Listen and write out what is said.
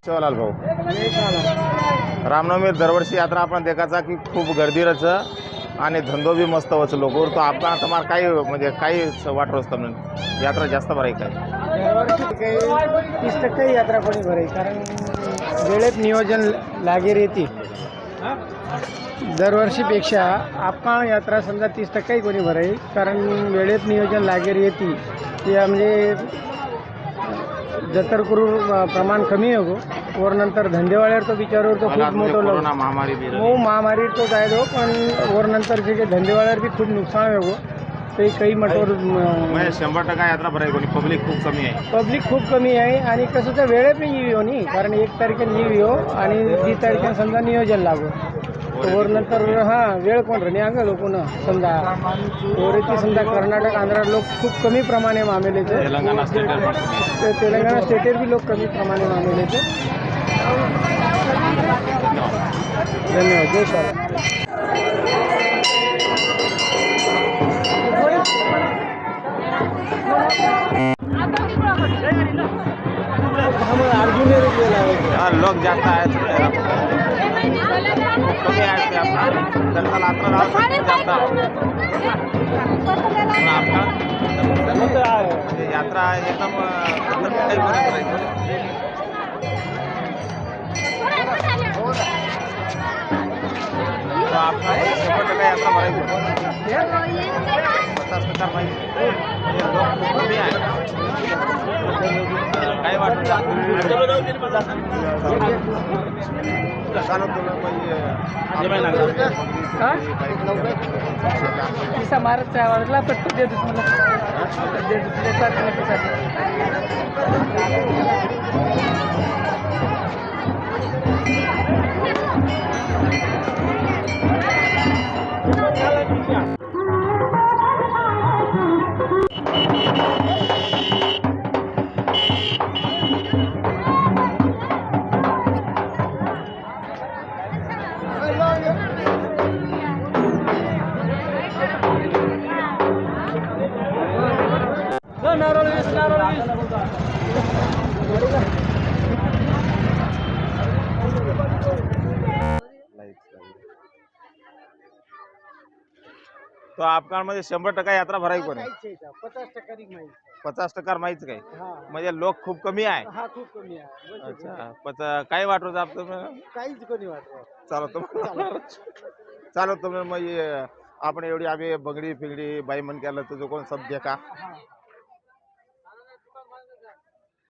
शिवलाल भाऊ रामनवमी दरवर्षी यात्रा आपण देखाचा की खूप गर्दी रच आणि धंदो भी मस्त वच लोक तो आपण तुम्हाला काही म्हणजे काही वाटत असतं यात्रा जास्त भराई काय दरवर्षी काही 30% यात्रा कोणी भराई कारण वेळेत नियोजन लागेर येते दरवर्षीपेक्षा आपण यात्रा समजा 30% कोणी भराई कारण वेळेत नियोजन लागेर येते ते म्हणजे जतर करू प्रमाण कमी हो वर नंतर धंदेवाळ्यावर तो विचारवर तो खूप मोठं कोरोना महामारी हो महामारी तो जाय दो पण वर नंतर जे धंदेवाळ्यावर बी खूप नुकसान हो ते काही मटवर 100% यात्रा भराई कोणी पब्लिक खूप कमी आहे पब्लिक खूप कमी आहे आणि कसं तर वेळेत नाही येऊ नाही कारण 1 तारखेला येऊ आणि 2 तारखेला समजा नियोजन लागू वर नंतर हां वेळ कोण राहणे अंग लोक ना समजा वरती समजा कर्नाटक आंध्र लोक खूप कमी प्रमाणे मामेलेचे तेलंगणा स्टेटेर बी लोक कमी प्रमाणे मामेलेचे धन्यवाद जय श्री लोक जास्त आहेत कमी आहेत यात्रा एकदम यात्रा भरायची 50% माहिती लोक कमी आहे काय वाटतं किसा मारत आवडला पट्ट देतो तो आपकामध्ये 100% यात्रा भराई कोणी 50% माहिती काय म्हणजे लोक खूप कमी आहे हा खूप कमी आहे अच्छा काय वाटत आपण काहीच कोणी वाटत चालत तुम्ही मग आपण एवढी आम्ही बंगडी फिगडी बाई मन केलं तुझं कोण सब देखा